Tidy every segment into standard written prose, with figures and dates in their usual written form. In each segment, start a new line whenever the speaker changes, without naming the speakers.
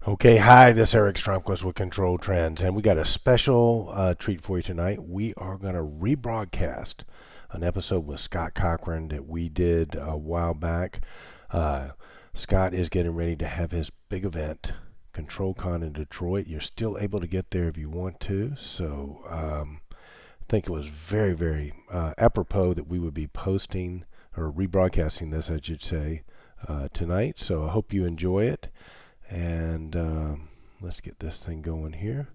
Okay, hi, this is Eric Stromquist with Control Trends, and we got a special treat for you tonight. We are going to rebroadcast an episode with Scott Cochran that we did a while back. Scott is getting ready to have his big event, ControlCon in Detroit. You're still able to get there if you want to, so I think it was very, very apropos that we would be posting or rebroadcasting this, I should say, tonight. So I hope you enjoy it. And let's get this thing going here.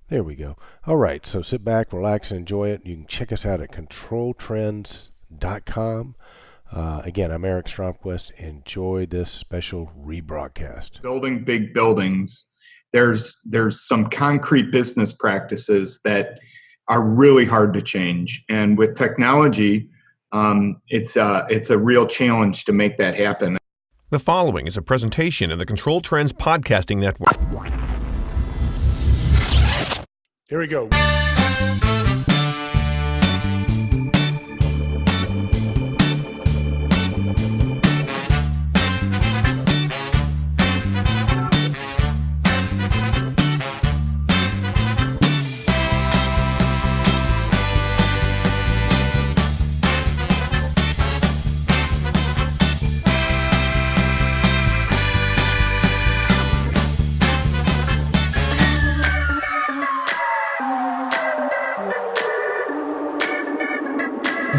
There we go. All right, so sit back, relax, and enjoy it. You can check us out at ControlTrends.com. Again, I'm Eric Stromquist. Enjoy this special rebroadcast.
Building big buildings, there's some concrete business practices that are really hard to change. And with technology, it's a real challenge to make that happen.
The following is a presentation of the Control Trends Podcasting Network.
Here we go.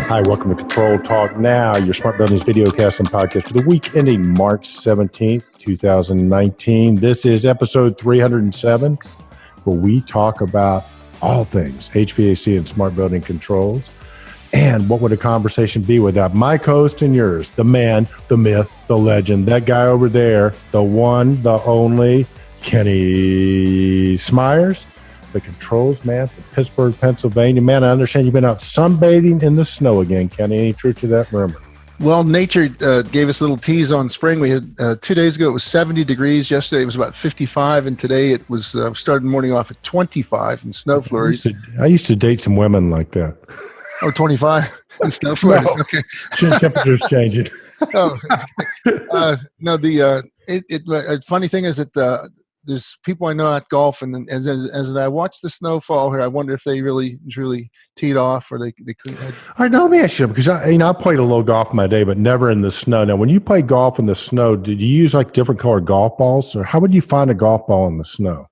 Hi, welcome to Control Talk Now, your smart buildings video cast and podcast for the week ending March 17th, 2019. This is episode 307, where we talk about all things HVAC and smart building controls. And what would a conversation be without my co-host and yours, the man, the myth, the legend, that guy over there, the one, the only, Kenny Smyers, the controls man from Pittsburgh, Pennsylvania. Man, I understand you've been out sunbathing in the snow again, Kenny. Any truth to that rumor?
Well, nature gave us a little tease on spring. We had 2 days ago, it was 70 degrees. Yesterday, it was about 55. And today, it was started the morning off at 25 in snow flurries.
I used to date some women like that.
Oh, 25 in snow flurries.
No.
Okay.
Temperature's changing.
Oh, no, the funny thing is that there's people I know at golf, and as I watch the snow fall here, I wonder if they really teed off or they couldn't.
All right, now let me ask you, because I played a little golf in my day, but never in the snow. Now, when you play golf in the snow, did you use like different colored golf balls, or how would you find a golf ball in the snow?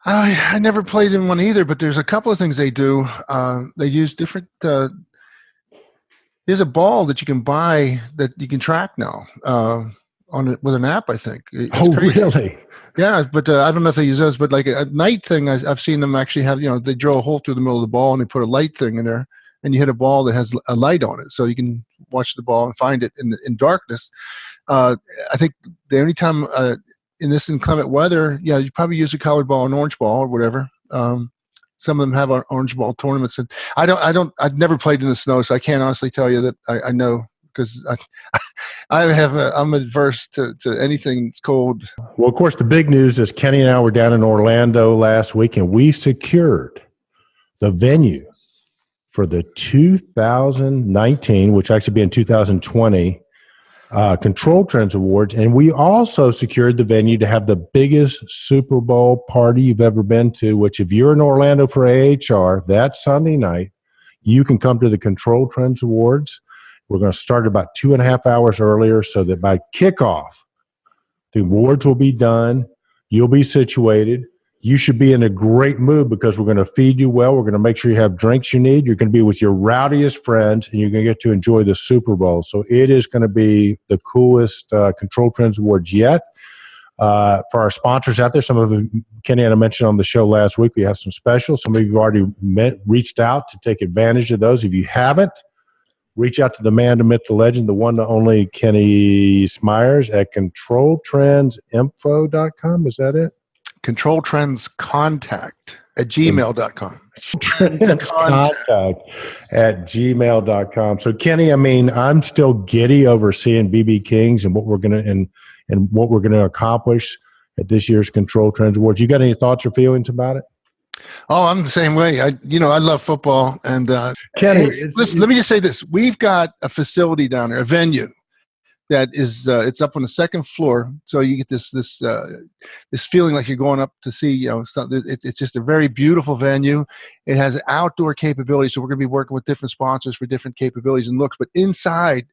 I never played in one either, but there's a couple of things they do. They use different. There's a ball that you can buy that you can track now. With an app, I think. It's crazy.
Really?
Yeah, but I don't know if they use those. But like a night thing, I've seen them actually have. They drill a hole through the middle of the ball and they put a light thing in there, and you hit a ball that has a light on it, so you can watch the ball and find it in darkness. I think the only time in this inclement weather, you probably use a colored ball, an orange ball, or whatever. Some of them have orange ball tournaments, and I've never played in the snow, so I can't honestly tell you that I know. Because I'm adverse to anything that's cold.
Well, of course, the big news is Kenny and I were down in Orlando last week, and we secured the venue for the 2019, which actually be in 2020, ControlTrends Awards. And we also secured the venue to have the biggest Super Bowl party you've ever been to, which if you're in Orlando for AHR that Sunday night, you can come to the ControlTrends Awards. We're going to start about 2.5 hours earlier so that by kickoff, the awards will be done. You'll be situated. You should be in a great mood because we're going to feed you well. We're going to make sure you have drinks you need. You're going to be with your rowdiest friends, and you're going to get to enjoy the Super Bowl. So it is going to be the coolest ControlTrends Awards yet. For our sponsors out there, some of them, Kenny and I mentioned on the show last week, we have some specials. Some of you have already reached out to take advantage of those. If you haven't, reach out to the man, the myth, the legend, the one, the only Kenny Smyers at ControlTrendsInfo.com. Is that it?
ControlTrendsContact@gmail.com.
Contact@gmail.com. So Kenny, I'm still giddy over seeing BB Kings and what we're gonna and what we're gonna accomplish at this year's ControlTrends Awards. You got any thoughts or feelings about it?
Oh, I'm the same way. I love football. And
Kenny,
listen, let me just say this. We've got a facility down there, a venue that is it's up on the second floor, so you get this feeling like you're going up to see it's just a very beautiful venue. It has outdoor capability, so we're going to be working with different sponsors for different capabilities and looks. But inside,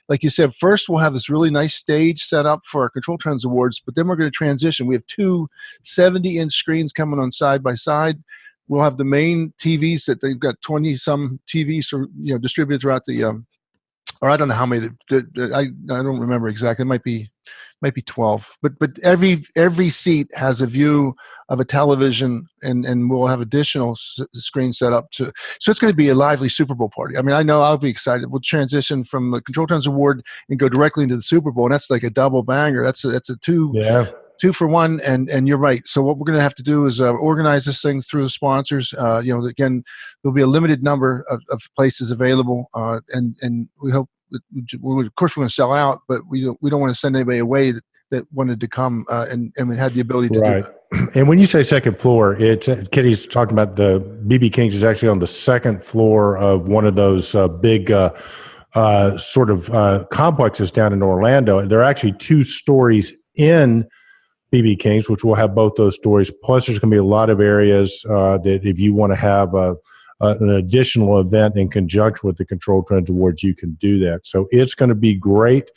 like you said, first we'll have this really nice stage set up for our ControlTrends Awards, but then we're going to transition. We have two 70-inch screens coming on side by side. We'll have the main TVs that they've got 20-some TVs distributed throughout the or I don't know how many. I don't remember exactly. It might be 12. But every seat has a view of a television, and we'll have additional screens set up to. So it's going to be a lively Super Bowl party. I mean, I know I'll be excited. We'll transition from the ControlTrends Award and go directly into the Super Bowl, and that's like a double banger. That's a two.
Yeah.
2 for 1, and you're right. So what we're going to have to do is organize this thing through the sponsors. Again, there'll be a limited number of places available, and we hope that of course we're going to sell out, but we don't want to send anybody away that wanted to come and had the ability to do that.
And when you say second floor, Kitty's talking about the BB King's is actually on the second floor of one of those big sort of complexes down in Orlando. There are actually 2 stories in BB King's, which will have both those stories. Plus, there's going to be a lot of areas that if you want to have an additional event in conjunction with the ControlTrends Awards, you can do that. So it's going to be great.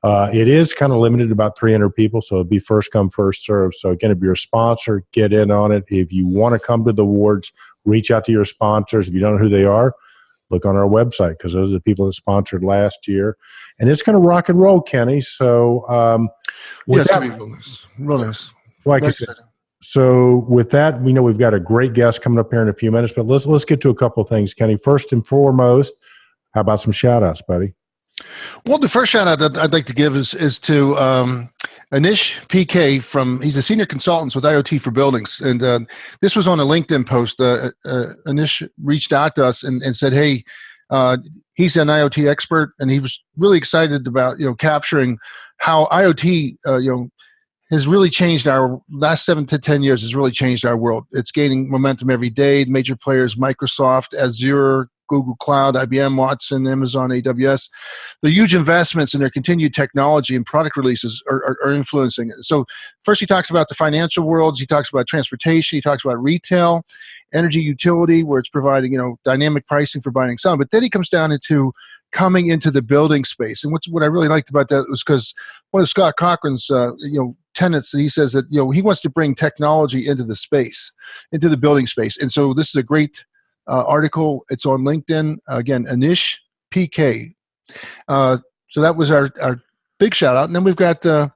It is kind of limited to about 300 people, so it'll be first come, first serve. So again, if you're a sponsor, get in on it. If you want to come to the awards, reach out to your sponsors. If you don't know who they are, look on our website, because those are the people that sponsored last year. And it's going to rock and roll, Kenny. So
it's going to be real nice.
Like I said, so with that, we know we've got a great guest coming up here in a few minutes, but let's get to a couple of things, Kenny. First and foremost, how about some shout-outs, buddy?
Well, the first shout-out I'd like to give is to Anish PK he's a senior consultant with IoT for Buildings. And this was on a LinkedIn post. Anish reached out to us and said, hey, he's an IoT expert, and he was really excited about capturing how IoT has really changed our last 7 to 10 years. Has really changed our world. It's gaining momentum every day. Major players, Microsoft, Azure, Google Cloud, IBM, Watson, Amazon, AWS, the huge investments in their continued technology and product releases are influencing it. So first he talks about the financial worlds, he talks about transportation, he talks about retail, energy utility, where it's providing dynamic pricing for buying and selling. But then he comes down into coming into the building space. And what I really liked about that was because one of Scott Cochran's tenets that he says that he wants to bring technology into the space, into the building space. And so this is a great article. It's on LinkedIn. Again, Anish PK. So that was our big shout out. And then we've got the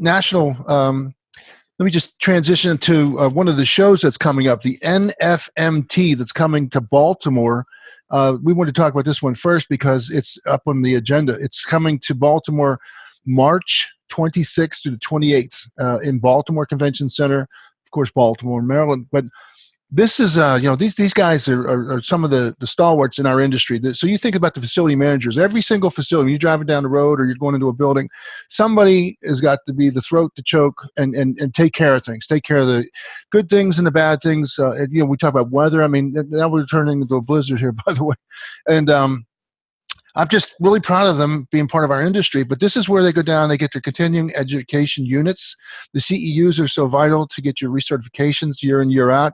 national, let me just transition to one of the shows that's coming up, the NFMT that's coming to Baltimore. We want to talk about this one first because it's up on the agenda. It's coming to Baltimore March 26th to the 28th in Baltimore Convention Center, of course, Baltimore, Maryland. But this is, these guys are some of the stalwarts in our industry. So you think about the facility managers. Every single facility, when you're driving down the road or you're going into a building, somebody has got to be the throat to choke and take care of things. Take care of the good things and the bad things. We talk about weather. I mean, now we're turning into a blizzard here, by the way. And I'm just really proud of them being part of our industry. But this is where they go down. They get their continuing education units. The CEUs are so vital to get your recertifications year in, year out.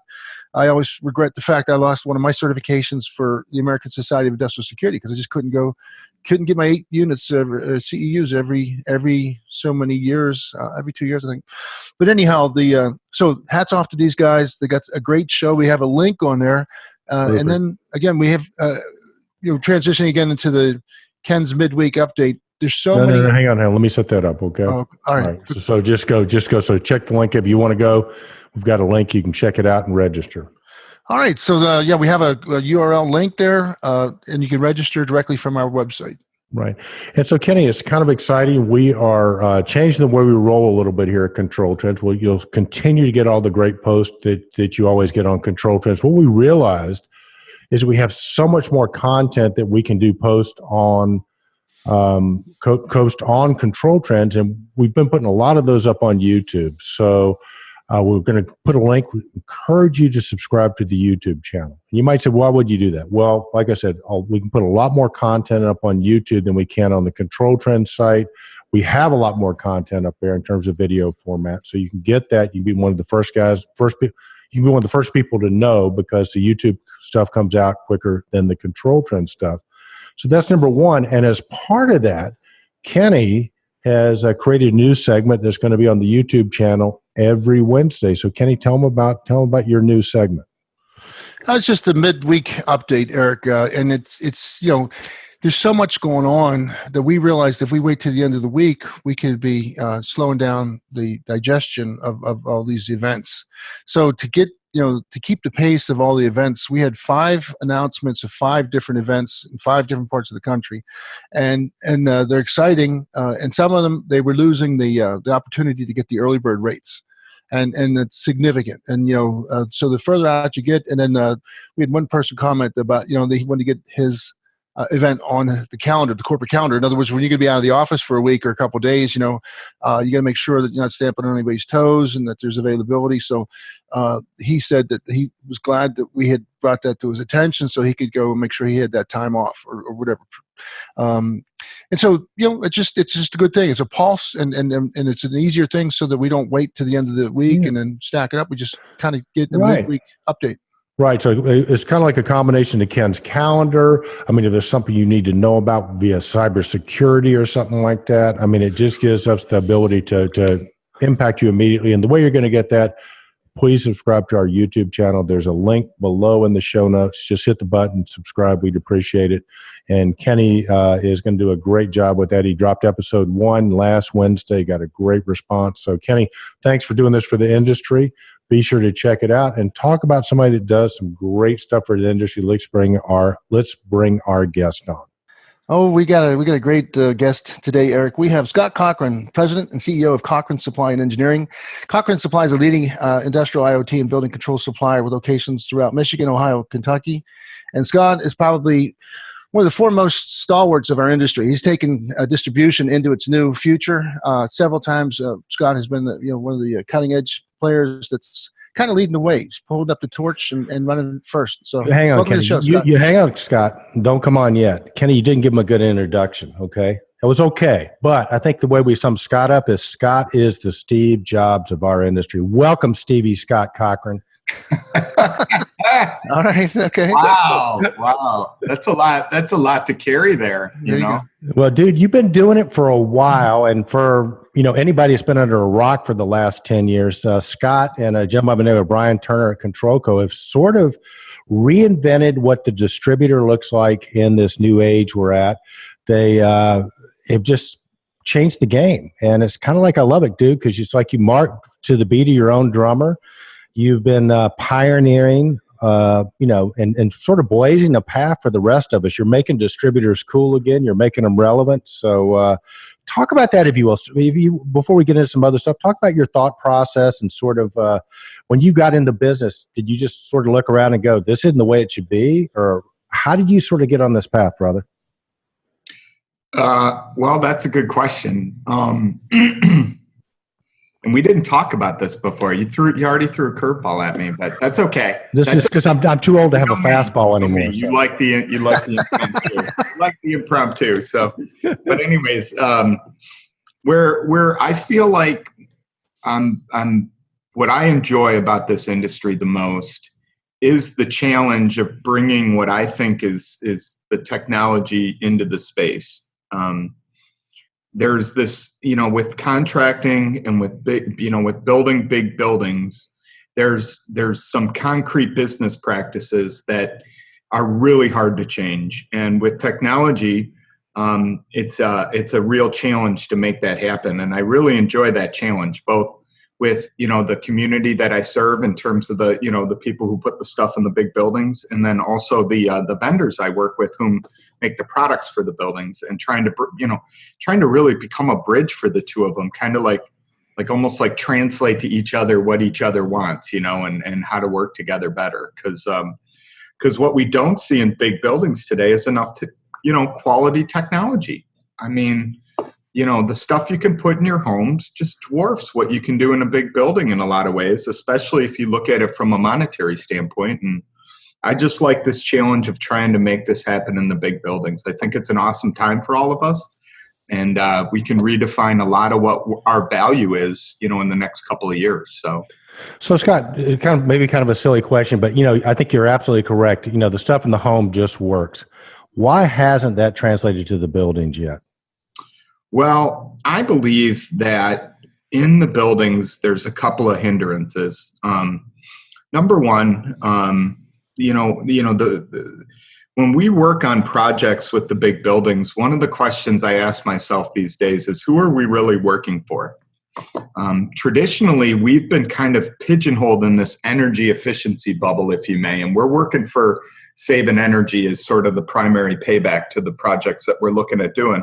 I always regret the fact I lost one of my certifications for the American Society of Industrial Security because I just couldn't get my 8 units CEUs every so many years, every 2 years, I think. But anyhow, so hats off to these guys. They got a great show. We have a link on there. And then again, we have, transitioning again into the Ken's midweek update. There's so many. No,
hang on. Let me set that up. Okay.
Oh, all right.
So just go. So check the link if you want to go. We've got a link. You can check it out and register.
All right. So we have a URL link there, and you can register directly from our website.
Right. And so, Kenny, it's kind of exciting. We are changing the way we roll a little bit here at ControlTrends. You'll continue to get all the great posts that you always get on ControlTrends. What we realized is we have so much more content that we can do post on ControlTrends, and we've been putting a lot of those up on YouTube. So We're going to put a link. We encourage you to subscribe to the YouTube channel. You might say, why would you do that? Well, like I said, we can put a lot more content up on YouTube than we can on the Control Trends site. We have a lot more content up there in terms of video format. So you can get that. You can be one of the first guys, you can be one of the first people to know, because the YouTube stuff comes out quicker than the Control Trends stuff. So that's number one. And as part of that, Kenny has created a new segment that's going to be on the YouTube channel every Wednesday. So Kenny, tell them about your new segment.
It's just a midweek update, Eric, and it's there's so much going on that we realized if we wait to the end of the week, we could be slowing down the digestion of all these events. So to keep the pace of all the events, we had 5 announcements of 5 different events in 5 different parts of the country, and they're exciting. And some of them, they were losing the opportunity to get the early bird rates, and it's significant. And so the further out you get, and then we had one person comment about he wanted to get his event on the calendar, the corporate calendar. In other words, when you're going to be out of the office for a week or a couple of days, you got to make sure that you're not stamping on anybody's toes and that there's availability. So he said that he was glad that we had brought that to his attention so he could go and make sure he had that time off or whatever. And so, it's just a good thing. It's a pulse, and it's an easier thing so that we don't wait to the end of the week and then stack it up. We just kind of get the midweek update.
Right. So it's kind of like a combination of Ken's calendar. I mean, if there's something you need to know about via cybersecurity or something like that, I mean, it just gives us the ability to impact you immediately. And the way you're going to get that, please subscribe to our YouTube channel. There's a link below in the show notes. Just hit the button, subscribe. We'd appreciate it. And Kenny is going to do a great job with that. He dropped episode 1 last Wednesday, got a great response. So Kenny, thanks for doing this for the industry. Be sure to check it out and talk about somebody that does some great stuff for the industry. Let's bring our guest on.
Oh, we got a great guest today, Eric. We have Scott Cochran, President and CEO of Cochran Supply and Engineering. Cochran Supply is a leading industrial IoT and building control supplier with locations throughout Michigan, Ohio, Kentucky. And Scott is probably one of the foremost stalwarts of our industry. He's taken distribution into its new future. Several times, Scott has been one of the cutting edge players that's kind of leading the way. He's pulled up the torch and running first. So
hang on,
welcome
Kenny.
to the show, Scott.
You hang on, Scott. Don't come on yet. Kenny, you didn't give him a good introduction, okay? It was okay. But I think the way we sum Scott up is Scott is the Steve Jobs of our industry. Welcome, Stevie Scott Cochran.
All right. Okay.
Wow. That's a lot to carry there, you know?
Well, dude, you've been doing it for a while, and for anybody who's been under a rock for the last 10 years, Scott and a gentleman by the name of Brian Turner at ControlCo have sort of reinvented what the distributor looks like in this new age we're at. They have just changed the game, and it's kind of like, I love it, dude, because it's like you march to the beat of your own drummer. You've been pioneering, and sort of blazing a path for the rest of us. You're making distributors cool again. You're making them relevant. So talk about that, if you will. Before we get into some other stuff, talk about your thought process and sort of when you got into business, did you just sort of look around and go, this isn't the way it should be? Or how did you sort of get on this path, brother?
Well, that's a good question. And we didn't talk about this before. You already threw a curveball at me, but that's okay.
This is because I'm too old to have a fastball anymore.
You like the impromptu. You like the impromptu. So, but anyways, where I feel like I'm what I enjoy about this industry the most is the challenge of bringing what I think is the technology into the space. There's this, with contracting and with with building big buildings, there's some concrete business practices that are really hard to change. And with technology, it's a real challenge to make that happen. And I really enjoy that challenge, both with, the community that I serve in terms of the people who put the stuff in the big buildings, and then also the vendors I work with whom make the products for the buildings, and trying to really become a bridge for the two of them, kind of like almost like translate to each other what each other wants, and how to work together better. Because what we don't see in big buildings today is enough to, quality technology. I mean, the stuff you can put in your homes just dwarfs what you can do in a big building in a lot of ways, especially if you look at it from a monetary standpoint. And I just like this challenge of trying to make this happen in the big buildings. I think it's an awesome time for all of us. And we can redefine a lot of what our value is, in the next couple of years.
So Scott, maybe kind of a silly question, but I think you're absolutely correct. The stuff in the home just works. Why hasn't that translated to the buildings yet?
Well, I believe that in the buildings, there's a couple of hindrances. Number one, when we work on projects with the big buildings, one of the questions I ask myself these days is, who are we really working for? Traditionally, we've been kind of pigeonholed in this energy efficiency bubble, if you may, and we're working for saving energy as sort of the primary payback to the projects that we're looking at doing.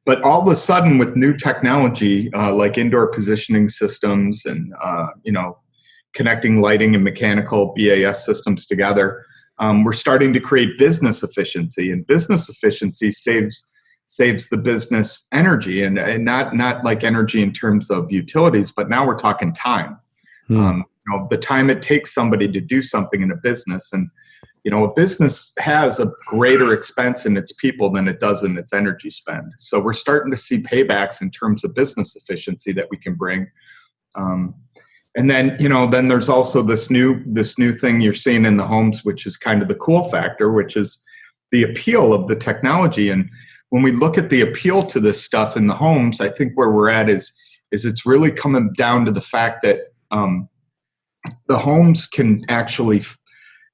But all of a sudden, with new technology like indoor positioning systems and connecting lighting and mechanical BAS systems together, we're starting to create business efficiency, and business efficiency saves the business energy, and not like energy in terms of utilities, but now we're talking time. The time it takes somebody to do something in a business, and a business has a greater expense in its people than it does in its energy spend. So we're starting to see paybacks in terms of business efficiency that we can bring. And then, then there's also this new thing you're seeing in the homes, which is kind of the cool factor, which is the appeal of the technology. And when we look at the appeal to this stuff in the homes, I think where we're at is it's really coming down to the fact that the homes can actually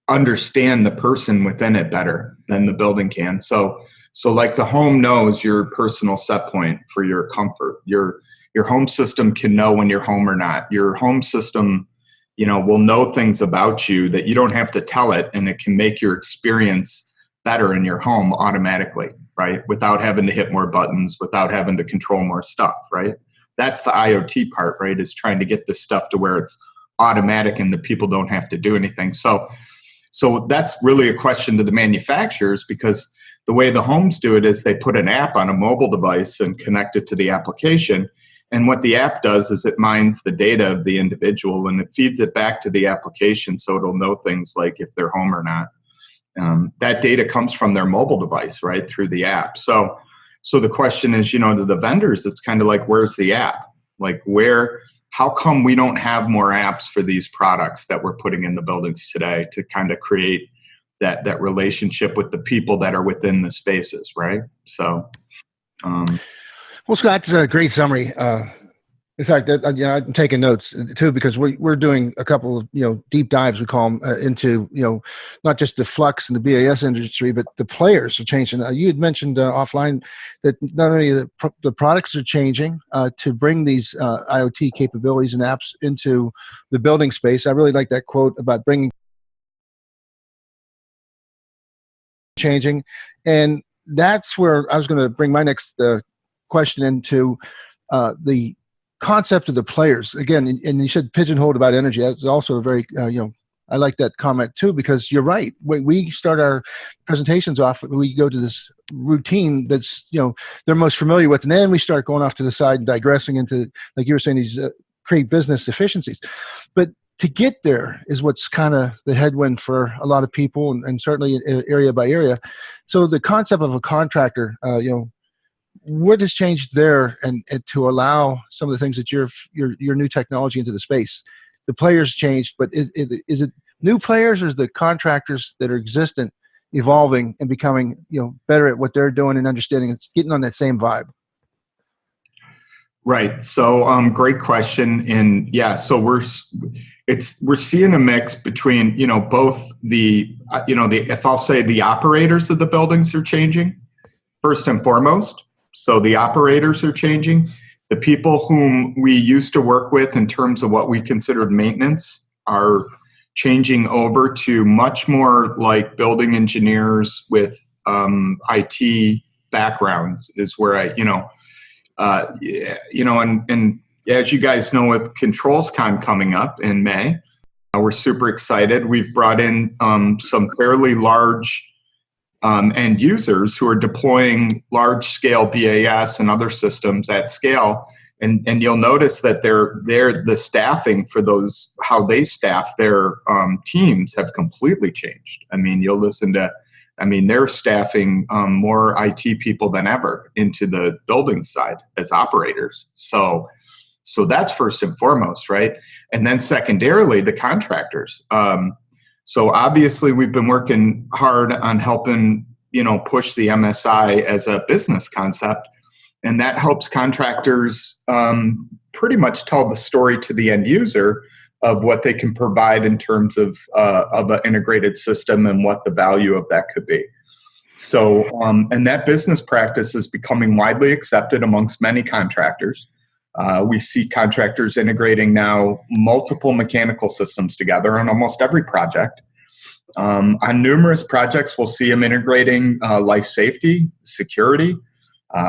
understand the person within it better than the building can. So like the home knows your personal set point for your comfort. Your home system can know when you're home or not. Your home system, will know things about you that you don't have to tell it, and it can make your experience better in your home automatically, right? Without having to hit more buttons, without having to control more stuff, right? That's the IoT part, right? Is trying to get this stuff to where it's automatic and the people don't have to do anything. So that's really a question to the manufacturers, because the way the homes do it is they put an app on a mobile device and connect it to the application. And what the app does is it mines the data of the individual and it feeds it back to the application, so it'll know things like if they're home or not. That data comes from their mobile device, right, through the app. So the question is, to the vendors, it's kind of like, where's the app? Like, how come we don't have more apps for these products that we're putting in the buildings today to kind of create that relationship with the people that are within the spaces, right? So,
well, Scott, that's a great summary. In fact, I'm taking notes too, because we're doing a couple of deep dives, we call them, into not just the flux and the BAS industry, but the players are changing. You had mentioned offline that not only the products are changing to bring these IoT capabilities and apps into the building space. I really like that quote about bringing changing, and that's where I was going to bring my next question into the concept of the players again. And you said pigeonholed about energy. That's also a very I like that comment too, because you're right. When we start our presentations off, we go to this routine that's they're most familiar with, and then we start going off to the side and digressing into, like you were saying, these create business efficiencies. But to get there is what's kind of the headwind for a lot of people, and certainly area by area. So the concept of a contractor, what has changed there, and to allow some of the things that your new technology into the space? The players changed, but is it new players, or is the contractors that are existent evolving and becoming better at what they're doing and understanding it's getting on that same vibe?
Right. So great question. And yeah, so we're seeing a mix between both the if I'll say the operators of the buildings are changing first and foremost. So the operators are changing. The people whom we used to work with in terms of what we considered maintenance are changing over to much more like building engineers with IT backgrounds is where and as you guys know, with ControlsCon coming up in May, we're super excited. We've brought in some fairly large end users who are deploying large scale BAS and other systems at scale. And you'll notice that the staffing for those, how they staff their teams have completely changed. I mean, you'll listen to, they're staffing more IT people than ever into the building side as operators. So that's first and foremost, right? And then secondarily, the contractors. So obviously, we've been working hard on helping, push the MSI as a business concept. And that helps contractors pretty much tell the story to the end user of what they can provide in terms of an integrated system and what the value of that could be. So, and that business practice is becoming widely accepted amongst many contractors. We see contractors integrating now multiple mechanical systems together on almost every project. On numerous projects, we'll see them integrating life safety, security,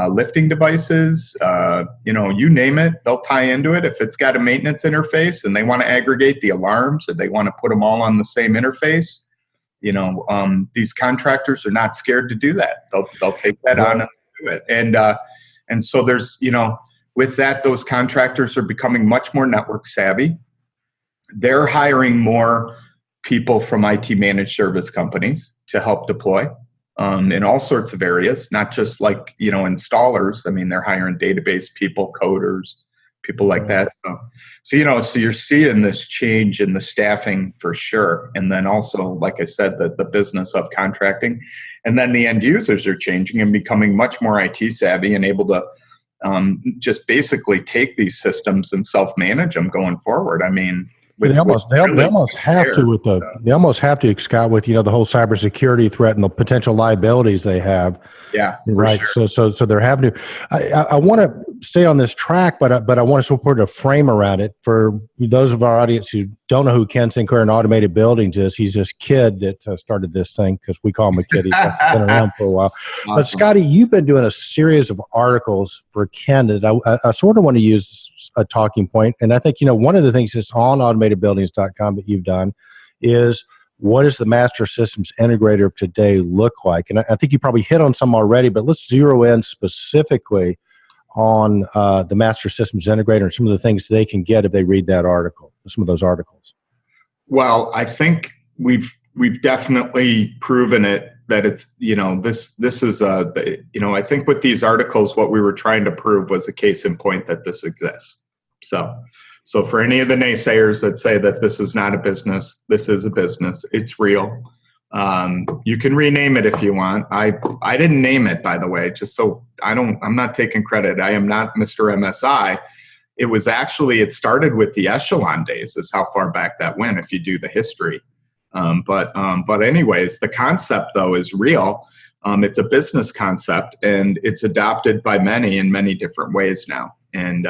lifting devices, you name it, they'll tie into it. If it's got a maintenance interface and they want to aggregate the alarms and they want to put them all on the same interface, these contractors are not scared to do that. They'll take that on and do it. And so there's, with that, those contractors are becoming much more network savvy. They're hiring more people from IT managed service companies to help deploy. In all sorts of areas, not just like, installers. They're hiring database people, coders, people like that. So you're seeing this change in the staffing for sure. And then also, like I said, the business of contracting. And then the end users are changing and becoming much more IT savvy and able to just basically take these systems and self-manage them going forward.
They almost have to, Scott, with the whole cybersecurity threat and the potential liabilities they have.
Yeah,
right.
Sure.
So they're having to. I want to stay on this track, but I want to put a frame around it for those of our audience who don't know who Ken Sinclair in Automated Buildings is. He's this kid that started this thing because we call him a kid. He's been around for a while. Awesome. But Scotty, you've been doing a series of articles for Ken that I sort of want to use a talking point. And I think, one of the things that's on automatedbuildings.com that you've done is what does the master systems integrator of today look like? And I think you probably hit on some already, but let's zero in specifically on the master systems integrator and some of the things they can get if they read that article, some of those articles.
Well, I think we've definitely proven it that it's, this is I think with these articles, what we were trying to prove was a case in point that this exists. So for any of the naysayers that say that this is not a business, this is a business. It's real. You can rename it if you want. I didn't name it, by the way, just so I'm not taking credit. I am not Mr. MSI. It started with the Echelon days, is how far back that went if you do the history. But anyways, the concept though is real. It's a business concept and it's adopted by many in many different ways now. And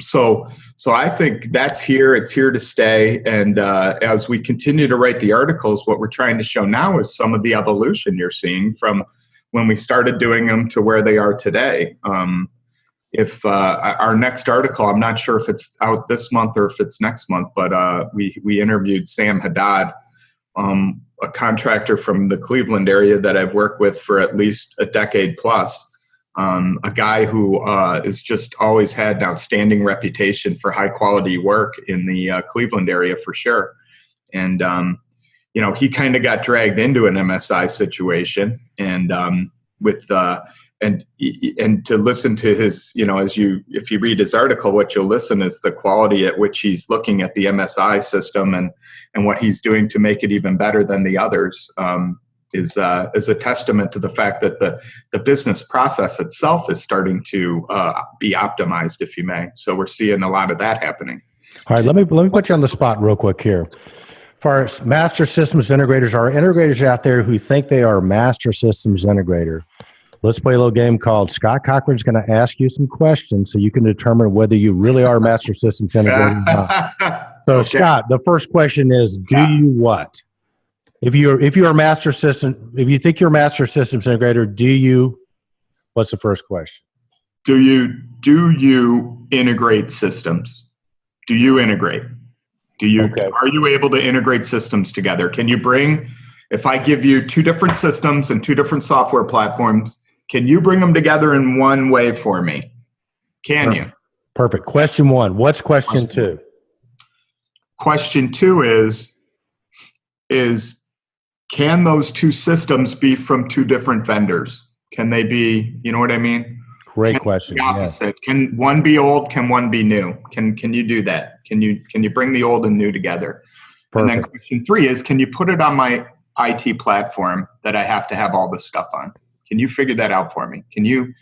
so I think that's here. It's here to stay. And as we continue to write the articles, what we're trying to show now is some of the evolution you're seeing from when we started doing them to where they are today. If our next article, I'm not sure if it's out this month or if it's next month, but we interviewed Sam Haddad, a contractor from the Cleveland area that I've worked with for at least a decade plus. A guy who has just always had an outstanding reputation for high quality work in the Cleveland area for sure. And, he kind of got dragged into an MSI situation and and to listen to his, if you read his article, what you'll listen is the quality at which he's looking at the MSI system and what he's doing to make it even better than the others. Is a testament to the fact that the business process itself is starting to be optimized, if you may. So we're seeing a lot of that happening.
All right, let me put you on the spot real quick here. For our master systems integrators, our integrators out there who think they are master systems integrator, let's play a little game called Scott Cochran's going to ask you some questions so you can determine whether you really are master systems integrator or not. So, okay. Scott, the first question is, do you what? If you think you're a master systems integrator, what's the first question?
Do you integrate systems? Do you integrate? Are you able to integrate systems together? Can you bring if I give you two different systems and two different software platforms, can you bring them together in one way for me? Can you?
Perfect. Question one. What's question two?
Question two is can those two systems be from two different vendors? Can they be, you know what I mean?
Great question.
The opposite. Yeah. Can one be old? Can one be new? Can you do that? Can you bring the old and new together? Perfect. And then question three is, can you put it on my IT platform that I have to have all this stuff on? Can you figure that out for me? Can you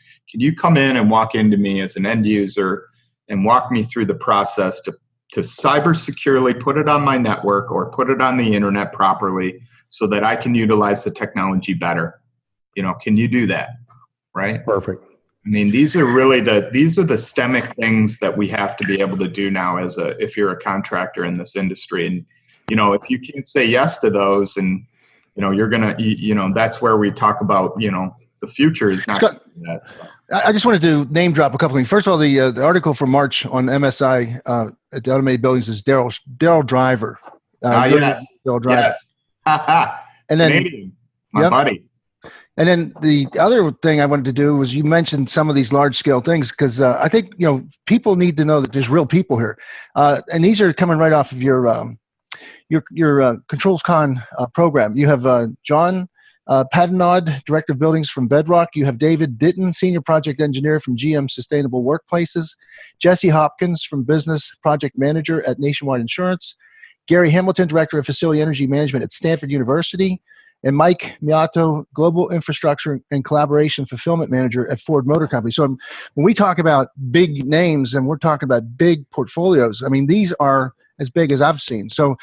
come in and walk into me as an end user and walk me through the process to cyber securely put it on my network or put it on the internet properly so that I can utilize the technology better? You know, can you do that? Right?
Perfect.
I mean, these are the systemic things that we have to be able to do now if you're a contractor in this industry. And, you know, if you can't say yes to those and, you know, you're going to, you know, that's where we talk about, you know, the future is not
Scott,
that. So.
I just wanted to name drop a couple of things. First of all, the article from March on MSI at the Automated Buildings is Daryl Driver.
Yes.
Daryl Driver.
Yes. And then, Canadian, my buddy.
And then the other thing I wanted to do was you mentioned some of these large scale things because I think, you know, people need to know that there's real people here. And these are coming right off of your ControlTalk program. You have John Padenod, Director of Buildings from Bedrock. You have David Ditton, Senior Project Engineer from GM Sustainable Workplaces. Jesse Hopkins from Business Project Manager at Nationwide Insurance. Gary Hamilton, Director of Facility Energy Management at Stanford University. And Mike Miato, Global Infrastructure and Collaboration Fulfillment Manager at Ford Motor Company. So when we talk about big names and we're talking about big portfolios, I mean, these are as big as I've seen. So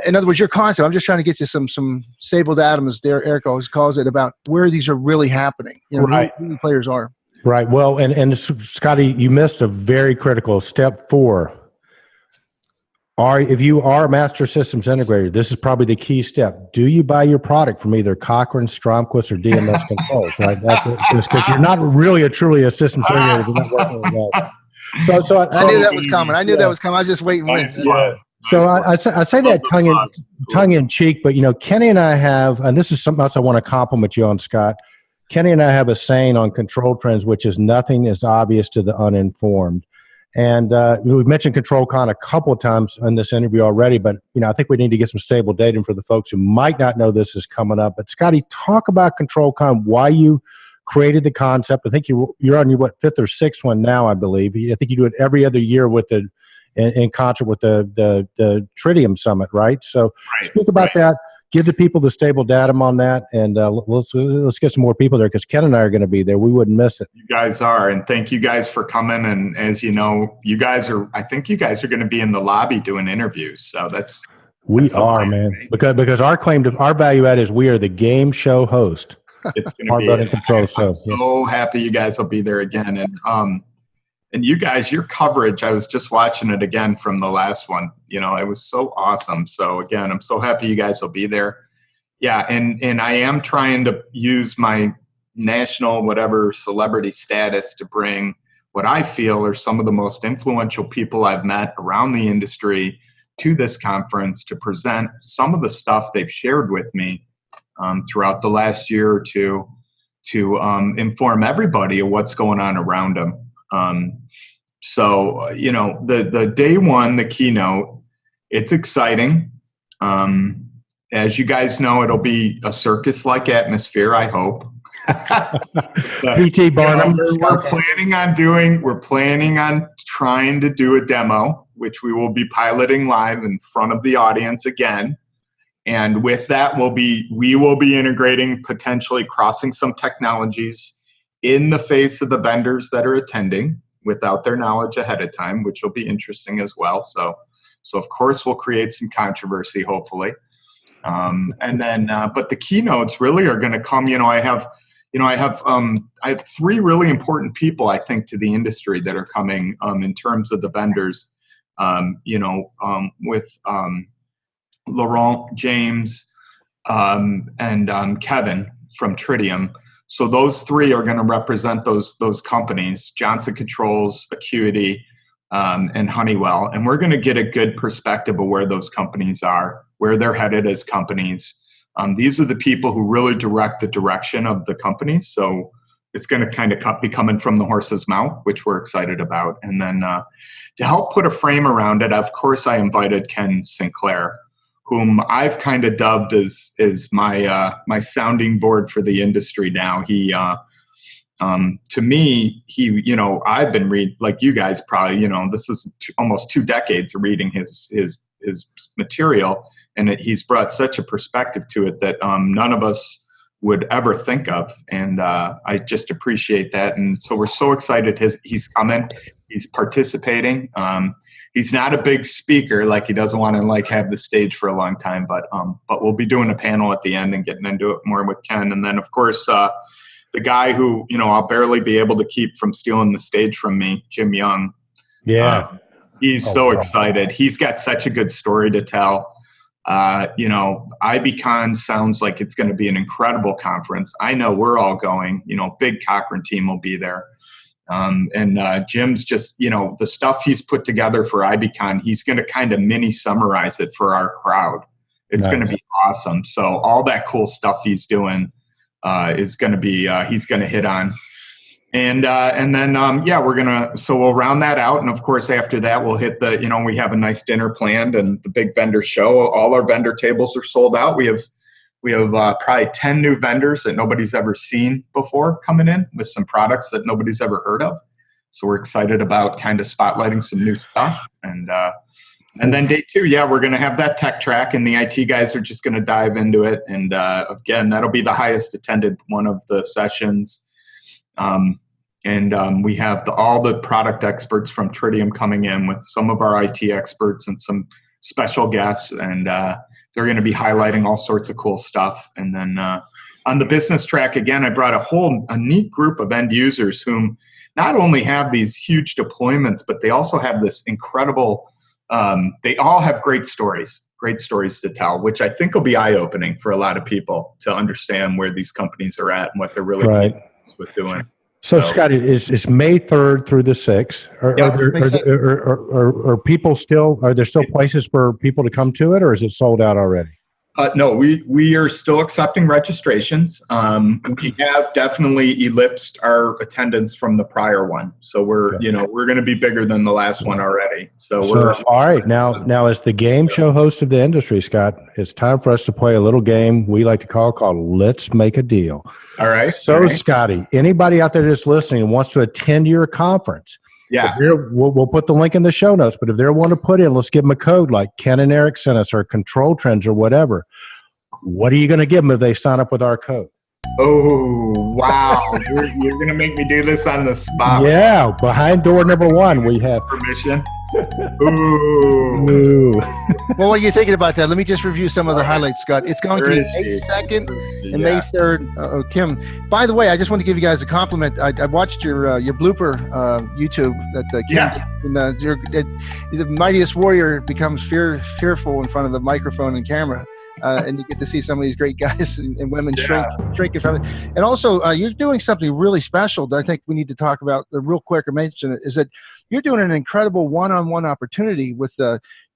in other words, your concept, I'm just trying to get you some stable data, as Eric always calls it, about where these are really happening, you know,
right.
who the players are.
Right. Well, and Scotty, you missed a very critical step 4. If you are a master systems integrator, this is probably the key step. Do you buy your product from either Cochrane, Stromquist, or DMS Controls? Right, because you're not really truly a systems integrator. You're not working with that. So
I knew that was coming. I was just waiting.
Yeah. So I say that tongue in cheek, but you know, Kenny and I have, and this is something else I want to compliment you on, Scott. Kenny and I have a saying on Control Trends, which is nothing is obvious to the uninformed. And we've mentioned ControlCon a couple of times in this interview already, but you know, I think we need to get some stable data for the folks who might not know this is coming up. But Scotty, talk about ControlCon, why you created the concept. I think you're on your 5th or 6th one now, I believe. I think you do it every other year with in concert with the Tritium Summit, right? So speak about that. Give the people the stable datum on that, and let's get some more people there because Ken and I are going to be there. We wouldn't miss it.
You guys are, and thank you guys for coming. And as you know, I think you guys are going to be in the lobby doing interviews. So that's
man. Because our claim to our value add is we are the game show host.
It's going to be
building control. So
happy you guys will be there again, and you guys, your coverage, I was just watching it again from the last one. You know, it was so awesome. So again, I'm so happy you guys will be there. Yeah, and I am trying to use my national whatever celebrity status to bring what I feel are some of the most influential people I've met around the industry to this conference to present some of the stuff they've shared with me throughout the last year or two to inform everybody of what's going on around them. So, you know, the day one, the keynote, it's exciting. As you guys know, it'll be a circus-like atmosphere, I hope.
P.T. Barnum.
We're planning on trying to do a demo, which we will be piloting live in front of the audience again. And with that, we will be integrating, potentially crossing some technologies in the face of the vendors that are attending without their knowledge ahead of time, which will be interesting as well. So of course we'll create some controversy, hopefully. And then, but the keynotes really are going to come. I have 3 really important people, I think, to the industry that are coming in terms of the vendors. With Laurent, James, and Kevin from Tritium. So those 3 are going to represent those companies: Johnson Controls, Acuity, and Honeywell. And we're going to get a good perspective of where those companies are, where they're headed as companies, These are the people who really direct the direction of the company. So it's going to kind of be coming from the horse's mouth, which we're excited about. And then to help put a frame around it, of course, I invited Ken Sinclair, whom I've kind of dubbed as my sounding board for the industry now. He, to me, I've been reading, like you guys probably, this is almost 2 decades of reading his material, and he's brought such a perspective to it that none of us would ever think of, and I just appreciate that. And so we're so excited he's coming, he's participating. He's not a big speaker, like he doesn't want to have the stage for a long time, but we'll be doing a panel at the end and getting into it more with Ken. And then of course the guy who I'll barely be able to keep from stealing the stage from me, Jim Young.
Yeah,
he's so excited. He's got such a good story to tell. IBCon sounds like it's going to be an incredible conference. I know we're all going. Big Cochran team will be there. And Jim's just, the stuff he's put together for IBCon, he's going to kind of mini summarize it for our crowd. It's going to be awesome. So all that cool stuff he's doing is going to be, he's going to hit on. And then we'll round that out. And of course, after that, we'll hit we have a nice dinner planned and the big vendor show. All our vendor tables are sold out. We have probably 10 new vendors that nobody's ever seen before coming in with some products that nobody's ever heard of. So we're excited about kind of spotlighting some new stuff. And then day 2, we're going to have that tech track, and the IT guys are just going to dive into it. And again, that'll be the highest attended one of the sessions. We have all the product experts from Tritium coming in with some of our IT experts and some special guests, and they're going to be highlighting all sorts of cool stuff. And then on the business track, again, I brought a neat group of end users whom not only have these huge deployments, but they also have this incredible, they all have great stories to tell, which I think will be eye-opening for a lot of people to understand where these companies are at and what they're really with doing.
So Scott, it's May 3rd through the 6th. Are people still? Are there still places for people to come to it, or is it sold out already?
No, we are still accepting registrations. We have definitely ellipsed our attendance from the prior one, so we're going to be bigger than the last one already. So we're
all right. Now as the game show host of the industry, Scott, it's time for us to play a little game we like to called Let's Make a Deal.
All right.
So Scotty, anybody out there just listening and wants to attend your conference, we'll put the link in the show notes. But if they're wanting to put in, let's give them a code like Ken and Eric sent us, or ControlTrends or whatever. What are you going to give them if they sign up with our code?
Oh, wow. You're going to make me do this on the spot.
Yeah. Behind door number 1, we have
permission. Ooh.
Well, while you're thinking about that, let me just review some of the highlights, Scott. It's going to be May 2nd and May 3rd. Kim, by the way, I just want to give you guys a compliment. I watched your blooper YouTube that Kim did. The mightiest warrior becomes fearful in front of the microphone and camera. And you get to see some of these great guys and women shrink in front of it. And also, you're doing something really special that I think we need to talk about real quick or mention it, is that you're doing an incredible one-on-one opportunity with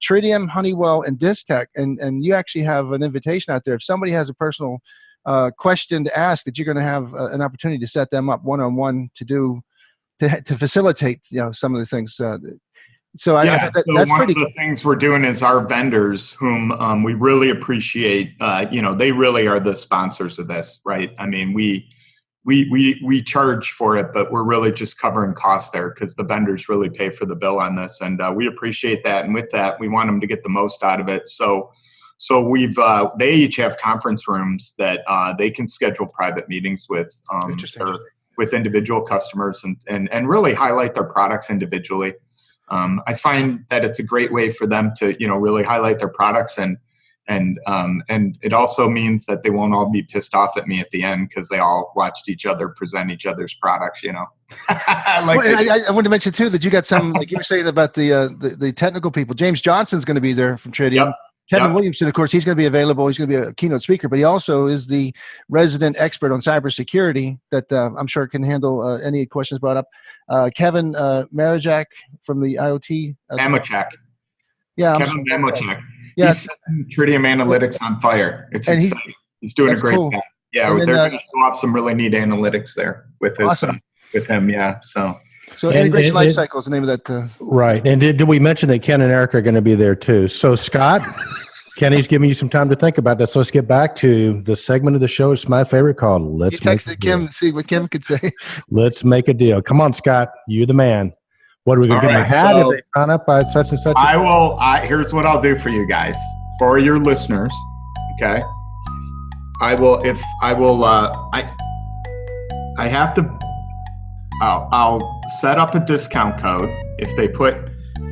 Tritium, Honeywell, and Distech. And you actually have an invitation out there. If somebody has a personal question to ask, that you're going to have an opportunity to set them up one-on-one to facilitate some of the things. So I that's
one
pretty.
Of the things we're doing is our vendors, whom we really appreciate. They really are the sponsors of this, right? I mean, we charge for it, but we're really just covering costs there because the vendors really pay for the bill on this, and we appreciate that. And with that, we want them to get the most out of it. So they each have conference rooms that they can schedule private meetings with individual customers and really highlight their products individually. I find that it's a great way for them to, really highlight their products, and it also means that they won't all be pissed off at me at the end because they all watched each other present each other's products. I
want to mention too that you got some, like you were saying about the technical people. James Johnson's going to be there from Tritium.
Yep.
Kevin Williamson, of course, he's going to be available. He's going to be a keynote speaker, but he also is the resident expert on cybersecurity that I'm sure can handle any questions brought up. Kevin Marajak from the IoT.
Mamachak.
Yeah.
Kevin Mamachak. Yeah. He's setting Tritium Analytics on fire. It's exciting. He's doing
That's
a great
cool.
job. Yeah,
And then,
they're going to show off some really neat analytics there with his
Awesome.
with him. Yeah, so
integration lifecycle is the name of that.
Right. And did we mention that Ken and Eric are going to be there too? So Scott, Kenny's giving you some time to think about this. Let's get back to the segment of the show. It's my favorite called
You
Let's Make a
texted
Deal.
Kim, see what Kim could say.
Let's make a deal. Come on, Scott. You're the man. What are we going to
All
get?
right,
A hat
so
if they sign up by such and such?
I will. Here's what I'll do for you guys, for your listeners. Okay, I will. If I will, I have to. I'll set up a discount code. If they put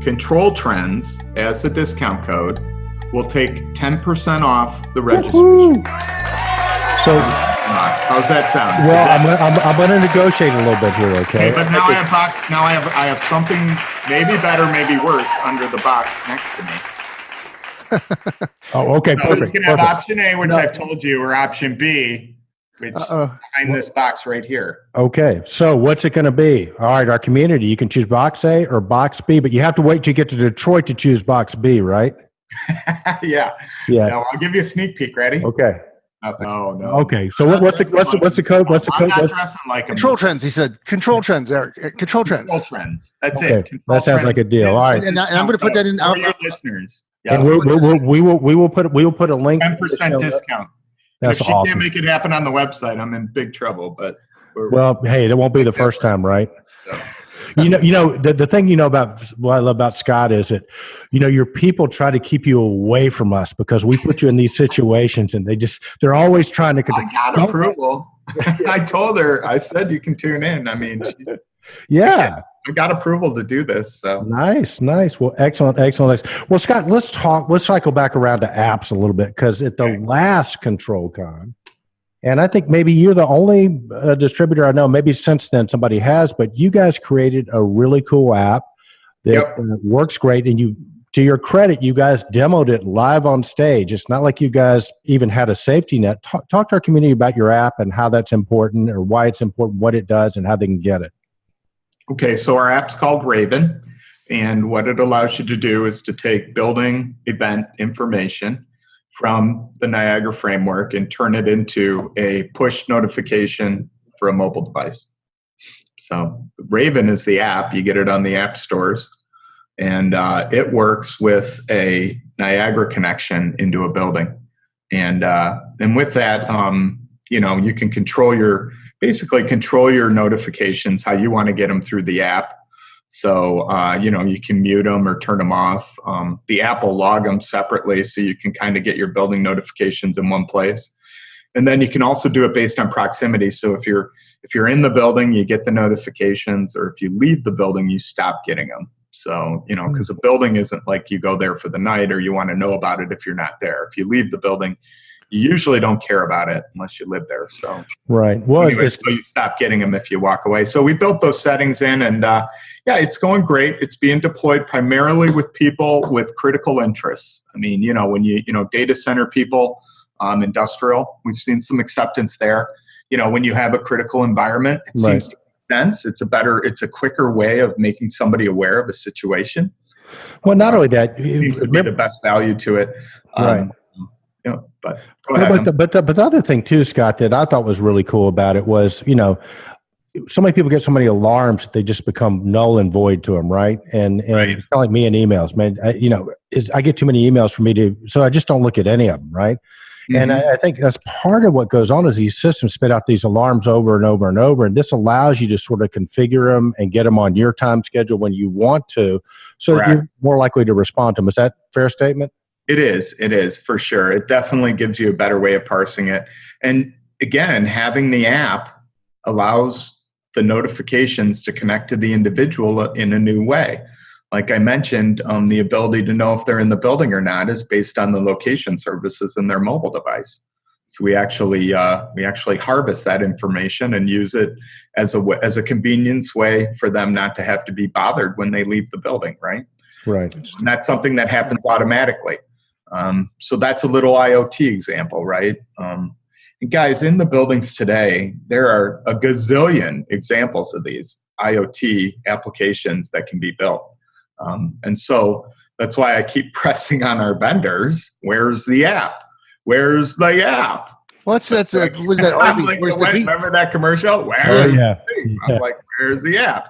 Control Trends as a discount code, we'll take 10% off the registration.
So,
how's that sound?
well, I'm going to negotiate a little bit here, okay?
But now I have box. Now I have something maybe better, maybe worse under the box next to me.
Oh, okay,
So
perfect.
you can have
perfect.
option A, which I've told you, or option B, which behind this box right here.
Okay, so what's it going to be? All right, our community, you can choose box A or box B, but you have to wait till you get to Detroit to choose box B, right?
Yeah.
Yeah.
No, I'll give you a sneak peek. Ready?
Okay.
No.
Okay. So what's the code? What's the code?
I'm not dressing like him.
Control Trends, he said. Control Trends, Eric. Control Trends.
Control Trends. That's
Okay.
it. Control
That sounds like a deal. All right.
And I'm going to put that in.
for your listeners.
And we will put a link.
10% discount.
That's
if she
awesome.
can't make it happen on the website, I'm in big trouble. But
Well, hey, it won't be the first time, right? The thing about what I love about Scott is that, your people try to keep you away from us because we put you in these situations, and they're always trying to.
I got approval. I told her. I said you can tune in. I mean,
yeah.
I got approval to do this. So
Nice. Well, excellent. Well, Scott, let's cycle back around to apps a little bit, because at the last ControlCon, and I think maybe you're the only distributor I know, maybe since then somebody has, but you guys created a really cool app that works great. And to your credit, you guys demoed it live on stage. It's not like you guys even had a safety net. Talk to our community about your app and how that's important, or why it's important, what it does, and how they can get it.
Okay, so our app's called Raven, and what it allows you to do is to take building event information from the Niagara framework and turn it into a push notification for a mobile device. So Raven is the app. You get it on the app stores, and it works with a Niagara connection into a building. And with that, you can basically control your notifications, how you want to get them through the app. So, you can mute them or turn them off. The app will log them separately, so you can kind of get your building notifications in one place. And then you can also do it based on proximity. So if you're in the building, you get the notifications, or if you leave the building, you stop getting them. So, because a building isn't like you go there for the night or you want to know about it if you're not there. If you leave the building, you usually don't care about it unless you live there. So
right. Well,
anyway, so you stop getting them if you walk away. So we built those settings in, and it's going great. It's being deployed primarily with people with critical interests. I mean, when data center people, industrial, we've seen some acceptance there. When you have a critical environment, it seems to make sense. It's a quicker way of making somebody aware of a situation.
Well, not only that,
seems to be the best value to it.
Right.
But go ahead.
But the other thing too, Scott, that I thought was really cool about it was, so many people get so many alarms that they just become null and void to them, right? And it's kind of like me and emails, man. I get too many emails for me so I just don't look at any of them, right? Mm-hmm. And I think that's part of what goes on is these systems spit out these alarms over and over and over, and this allows you to sort of configure them and get them on your time schedule when you want to, so that you're more likely to respond to them. Is that a fair statement?
It is for sure. It definitely gives you a better way of parsing it. And again, having the app allows the notifications to connect to the individual in a new way. Like I mentioned, the ability to know if they're in the building or not is based on the location services in their mobile device. So we actually harvest that information and use it as a convenience way for them not to have to be bothered when they leave the building, right?
Right.
And that's something that happens automatically. So that's a little IoT example, right? And guys, in the buildings today, there are a gazillion examples of these IoT applications that can be built. And so that's why I keep pressing on our vendors. Where's the app? Where's the app?
Well, that's was that
I'm
RV?
like,
Where's the beat?
remember that commercial? Where
Oh,
is
yeah.
the beat?
Yeah.
I'm like, where's the app?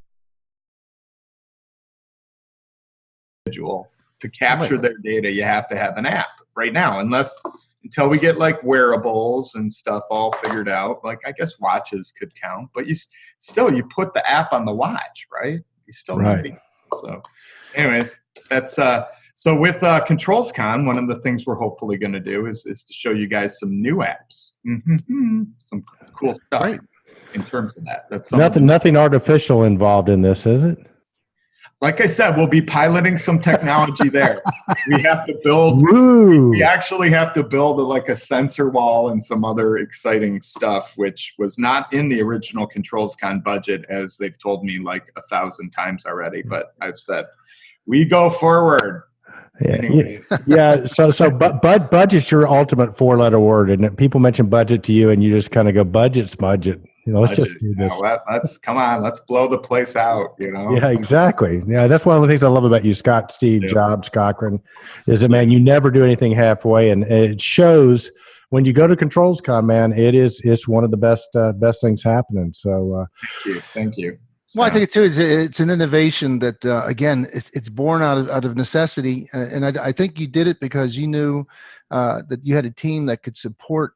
To capture their data, you have to have an app right now, until we get like wearables and stuff all figured out. Like, I guess watches could count, but you put the app on the watch, right? You still
Right.
need the. So anyways, that's so with ControlsCon, one of the things we're hopefully going to do is to show you guys some new apps, some cool stuff.
Right.
In terms of that. That's
Nothing artificial involved in this, is it?
Like I said, we'll be piloting some technology there. We have to build.
Woo.
We actually have to build like a sensor wall and some other exciting stuff, which was not in the original ControlsCon budget, as they've told me like 1,000 times already. But I've said we go forward.
Yeah.
Anyway.
Yeah. But budget's your ultimate 4-letter word, and people mention budget to you, and you just kind of go, budget's budget. Let's just do this.
Let's come on. Let's blow the place out.
Yeah, exactly. Yeah, that's one of the things I love about you, Scott, Steve, Jobs, Cochran, is that, man, you never do anything halfway, and it shows when you go to ControlsCon, man. It's one of the best things happening. So,
thank you.
Well, I think it too is it's an innovation that again it's born out of necessity, and I think you did it because you knew that you had a team that could support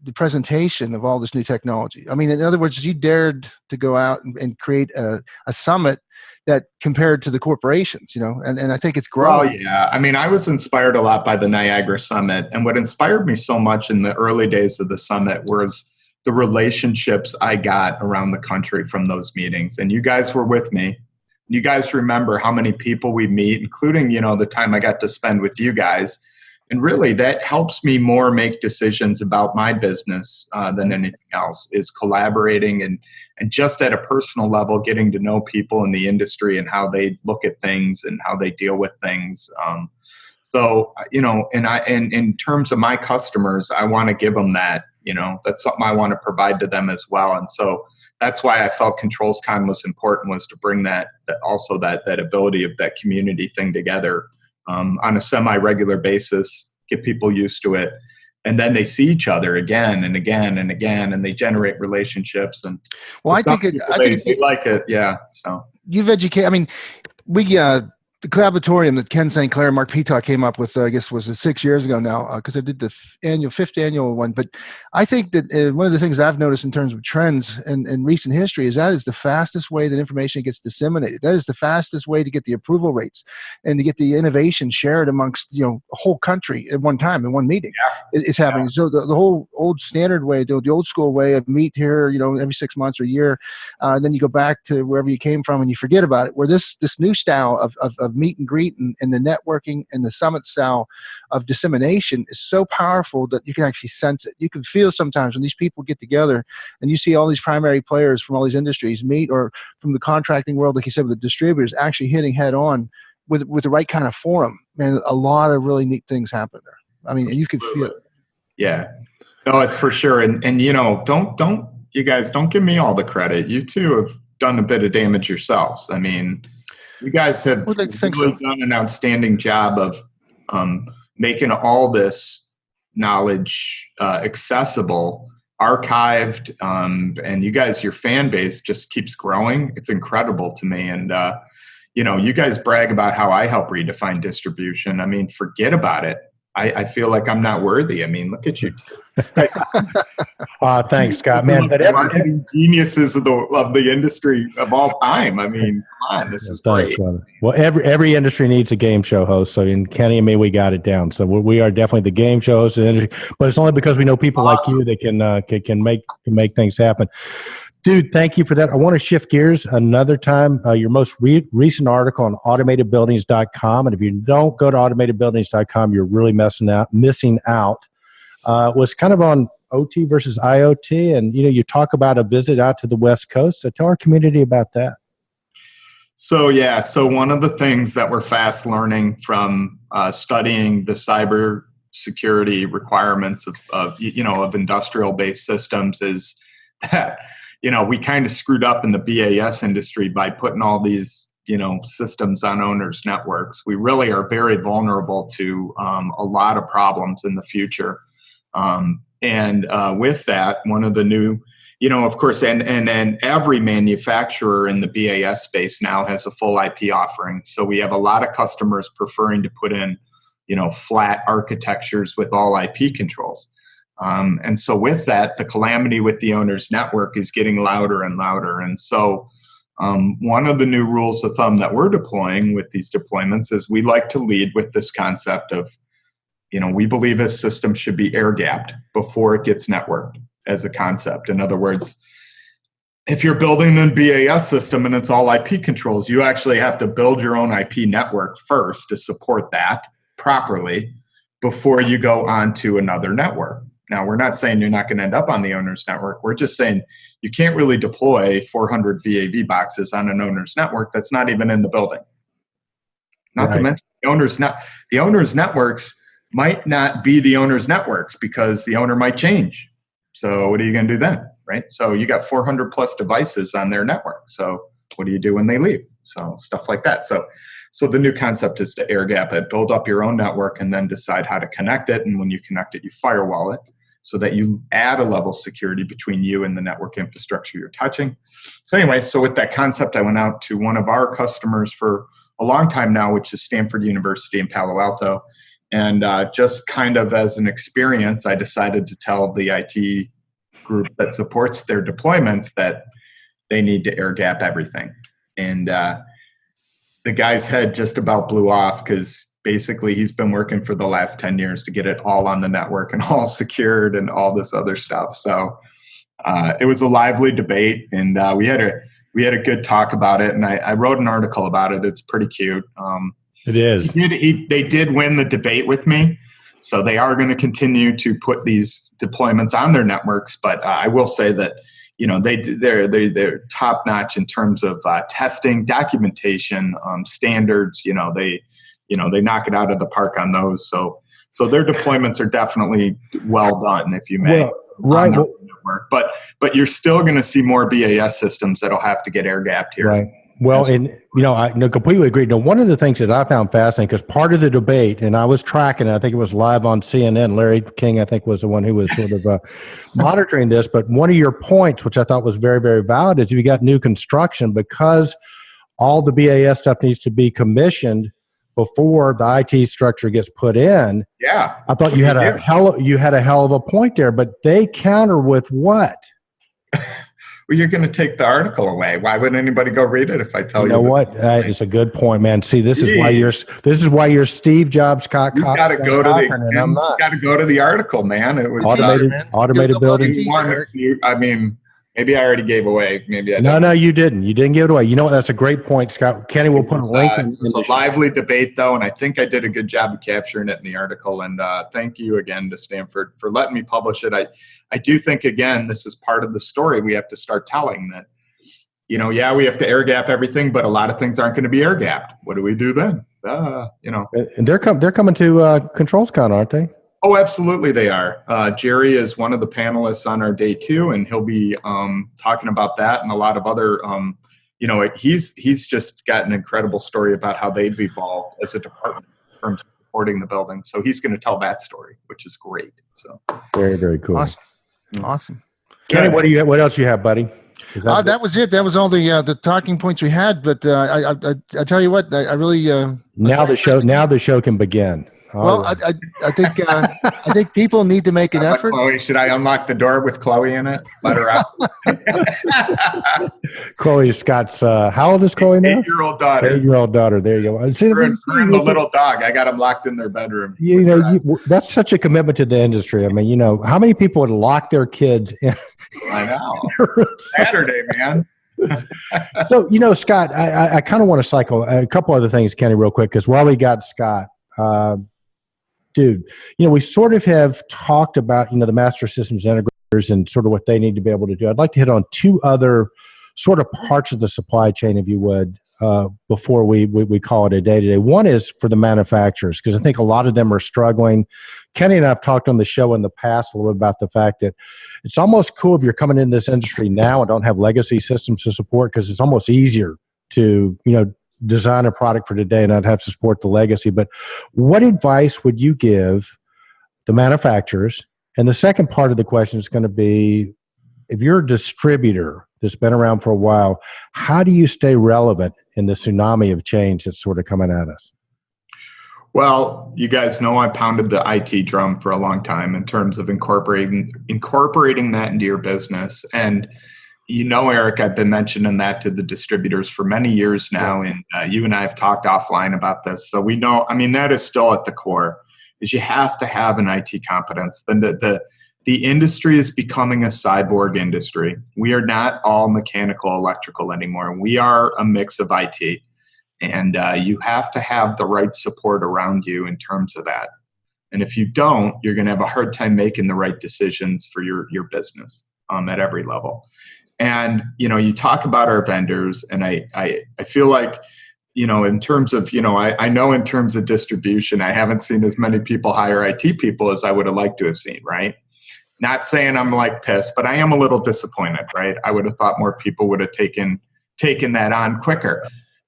the presentation of all this new technology. I mean, in other words, you dared to go out and create a summit that compared to the corporations, and I think it's growing.
Oh, yeah. I mean, I was inspired a lot by the Niagara Summit, and what inspired me so much in the early days of the summit was the relationships I got around the country from those meetings. And you guys were with me. You guys remember how many people we meet, including, the time I got to spend with you guys. And really, that helps me more make decisions about my business than anything else, is collaborating and just at a personal level, getting to know people in the industry and how they look at things and how they deal with things. So, and in terms of my customers, I want to give them that. That's something I want to provide to them as well. And so that's why I felt ControlsCon was important, was to bring that ability of that community thing together on a semi-regular basis, get people used to it. And then they see each other again and again and again, and they generate relationships. And
I think
they like it. Yeah. So
you've educated. I mean, we the collaboratorium that Ken St. Clair and Mark Peacock came up with, I guess, was 6 years ago now, because I did the fifth annual one. But I think that one of the things I've noticed in terms of trends in recent history is that is the fastest way that information gets disseminated. That is the fastest way to get the approval rates and to get the innovation shared amongst a whole country at one time in one meeting. Is happening. So the whole old standard way, the old school way of meet here, every 6 months or a year, then you go back to wherever you came from and you forget about it. Where this new style of meet and greet and the networking and the summit style of dissemination is so powerful that you can actually sense it. You can feel sometimes when these people get together and you see all these primary players from all these industries meet, or from the contracting world, like you said, with the distributors actually hitting head on with the right kind of forum. Man, a lot of really neat things happen there. I mean, and you can feel it.
Yeah. No, it's for sure. And don't you guys, don't give me all the credit. You two have done a bit of damage yourselves. I mean, you guys have really done an outstanding job of making all this knowledge accessible, archived, and you guys, your fan base just keeps growing. It's incredible to me. And, you guys brag about how I help redefine distribution. I mean, forget about it. I feel like I'm not worthy. I mean, look at you.
Thanks, Scott. Man, but
marketing geniuses of the industry of all time. I mean, come on, this is great.
Well, every industry needs a game show host. So in Kenny and me, we got it down. So we are definitely the game show hosts in the industry. But it's only because we know people like you that can make things happen. Dude, thank you for that. I want to shift gears another time. Your most recent article on automatedbuildings.com, and if you don't go to automatedbuildings.com, you're really missing out. Was kind of on OT versus IoT, and you talk about a visit out to the West Coast. So tell our community about that.
So one of the things that we're fast learning from studying the cyber security requirements of industrial-based systems is that we kind of screwed up in the BAS industry by putting all these systems on owners' networks. We really are very vulnerable to a lot of problems in the future. With that, one of the new, of course, and every manufacturer in the BAS space now has a full IP offering. So we have a lot of customers preferring to put in, flat architectures with all IP controls. And so with that, the calamity with the owner's network is getting louder and louder. And so one of the new rules of thumb that we're deploying with these deployments is we like to lead with this concept of, we believe a system should be air-gapped before it gets networked as a concept. In other words, if you're building a BAS system and it's all IP controls, you actually have to build your own IP network first to support that properly before you go on to another network. Now, we're not saying you're not going to end up on the owner's network. We're just saying you can't really deploy 400 VAV boxes on an owner's network that's not even in the building. Not to mention the owner's networks might not be the owner's networks because the owner might change. So what are you going to do then, right? So you got 400 plus devices on their network. So what do you do when they leave? So stuff like that. So the new concept is to air gap it, build up your own network, and then decide how to connect it. And when you connect it, you firewall it so that you add a level of security between you and the network infrastructure you're touching. So anyway, so with that concept, I went out to one of our customers for a long time now, which is Stanford University in Palo Alto. And just kind of as an experience, I decided to tell the IT group that supports their deployments that they need to air gap everything. And the guy's head just about blew off because basically he's been working for the last 10 years to get it all on the network and all secured and all this other stuff. So it was a lively debate, and we had a good talk about it. And I wrote an article about it. It's pretty cute.
It is.
They did win the debate with me, so they are going to continue to put these deployments on their networks. But I will say that they're top notch in terms of testing, documentation, standards. They knock it out of the park on those. So their deployments are definitely well done, if you may.
Well, right.
Network. But you're still going to see more BAS systems that'll have to get air gapped here.
Right. Well, and I completely agree. Now, one of the things that I found fascinating, because part of the debate, and I was tracking it, I think it was live on CNN. Larry King, I think, was the one who was sort of monitoring this. But one of your points, which I thought was very, very valid, is you got new construction, because all the BAS stuff needs to be commissioned before the IT structure gets put in.
Yeah,
I thought you had a hell of a point there. But they counter with what?
Well, you're going to take the article away. Why would anybody go read it if I tell you?
You know what? It's a good point, man. See, this is why you're Steve Jobs.
You got to go to the article, man. It was
automated building.
I mean, maybe I already gave away. Maybe I
didn't. No, you didn't. You didn't give it away. You know what? That's a great point, Scott. Kenny will put a link.
It was a lively debate, though, and I think I did a good job of capturing it in the article. And thank you again to Stanford for letting me publish it. I do think, again, this is part of the story we have to start telling, that, we have to air gap everything, but a lot of things aren't going to be air gapped. What do we do then?
And they're coming to ControlsCon, aren't they?
Oh, absolutely they are. Jerry is one of the panelists on our day 2, and he'll be talking about that and a lot of other, he's just got an incredible story about how they've evolved as a department in terms of supporting the building. So he's going to tell that story, which is great. So
very, very cool.
Awesome.
Kenny, what else you have, buddy?
That was it. That was all the talking points we had. But I tell you what, I really
now the show can begin.
Well, right. I think people need to make an effort.
Chloe, should I unlock the door with Chloe in it? Let her out.
Chloe Scott's how old is Chloe now?
8-year-old daughter.
8-year-old daughter. There you go. See,
her and the little dog. I got them locked in their bedroom.
That's such a commitment to the industry. I mean, how many people would lock their kids in?
I know. Saturday, man.
So, Scott, I kind of want to cycle a couple other things, Kenny, real quick, because while we got Scott. Dude, we sort of have talked about, the master systems integrators and sort of what they need to be able to do. I'd like to hit on 2 other sort of parts of the supply chain, if you would, before we call it a day today. One is for the manufacturers, because I think a lot of them are struggling. Kenny and I have talked on the show in the past a little bit about the fact that it's almost cool if you're coming in this industry now and don't have legacy systems to support, because it's almost easier to, design a product for today and not have to support the legacy. But what advice would you give the manufacturers And the second part of the question is going to be, if you're a distributor that's been around for a while, how do you stay relevant in the tsunami of change that's sort of coming at us?
Well, you guys know I pounded the IT drum for a long time in terms of incorporating that into your business. And Eric, I've been mentioning that to the distributors for many years now, and you and I have talked offline about this. So we know, that is still at the core, is you have to have an IT competence. Then the industry is becoming a cyborg industry. We are not all mechanical, electrical anymore. We are a mix of IT. And you have to have the right support around you in terms of that. And if you don't, you're going to have a hard time making the right decisions for your business at every level. And, you talk about our vendors, and I feel like, in terms of, I know in terms of distribution, I haven't seen as many people hire IT people as I would have liked to have seen, right? Not saying I'm like pissed, but I am a little disappointed, right? I would have thought more people would have taken that on quicker.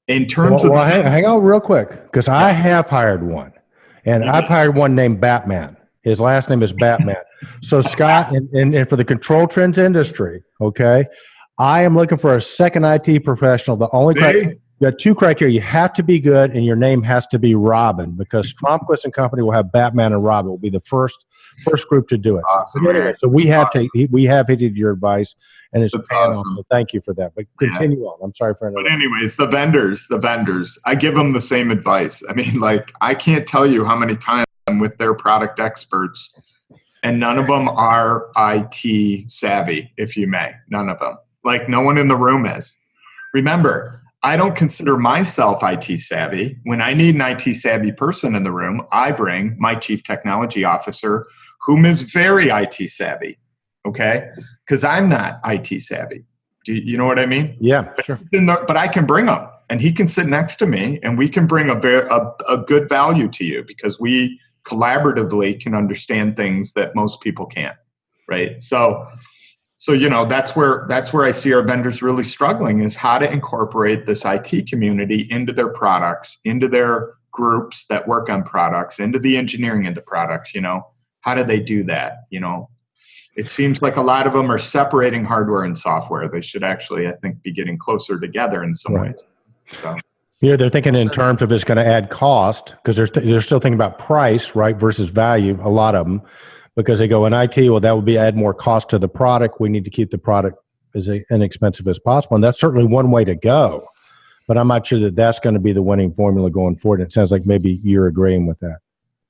In terms of
hang on real quick, because I have hired one, and I've hired one named Batman. His last name is Batman. So Scott, and for the ControlTrends industry, okay, I am looking for a second IT professional. The only criteria, you got two criteria: you have to be good, and your name has to be Robin, because Stromquist and Company will have Batman and Robin. Will be the first group to do it.
Awesome,
so we have heeded your advice, and it's paying off.
Awesome.
So thank you for that. But continue on. I'm sorry for interrupting.
But anyways, the vendors, I give them the same advice. I can't tell you how many times I'm with their product experts, and none of them are IT savvy, if you may. None of them. Like, no one in the room is. Remember, I don't consider myself IT savvy. When I need an IT savvy person in the room, I bring my chief technology officer, whom is very IT savvy, okay? Because I'm not IT savvy. Do you know what I mean?
Yeah, sure.
But I can bring him, and he can sit next to me, and we can bring a good value to you, because we collaboratively can understand things that most people can't, right? So that's where I see our vendors really struggling, is how to incorporate this IT community into their products, into their groups that work on products, into the engineering of the products. How do they do that? It seems like a lot of them are separating hardware and software. They should actually, I think, be getting closer together in some ways. So.
Yeah, they're thinking in terms of it's going to add cost, because they're still thinking about price, right, versus value. A lot of them. Because they go in IT, well, that would be add more cost to the product. We need to keep the product as inexpensive as possible. And that's certainly one way to go. But I'm not sure that that's going to be the winning formula going forward. It sounds like maybe you're agreeing with that.